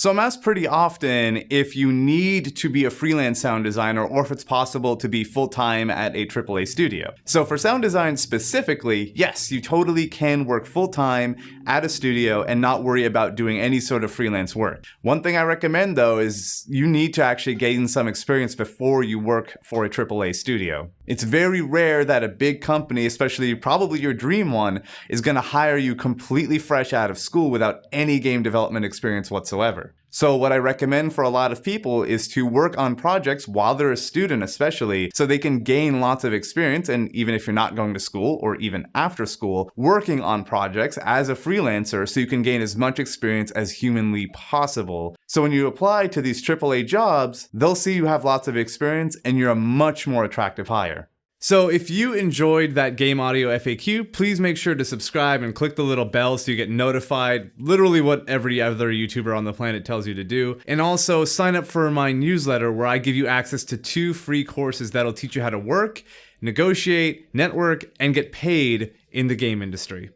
So I'm asked pretty often if you need to be a freelance sound designer or if it's possible to be full-time at a AAA studio. So for sound design specifically, yes, you totally can work full-time at a studio and not worry about doing any sort of freelance work. One thing I recommend though is you need to actually gain some experience before you work for a AAA studio. It's very rare that a big company, especially probably your dream one, is going to hire you completely fresh out of school without any game development experience whatsoever. So what I recommend for a lot of people is to work on projects while they're a student especially, so they can gain lots of experience, and even if you're not going to school or even after school, working on projects as a freelancer so you can gain as much experience as humanly possible. So when you apply to these AAA jobs, they'll see you have lots of experience and you're a much more attractive hire. So if you enjoyed that game audio FAQ, please make sure to subscribe and click the little bell so you get notified, literally what every other YouTuber on the planet tells you to do. And also sign up for my newsletter where I give you access to 2 free courses that'll teach you how to work, negotiate, network, and get paid in the game industry.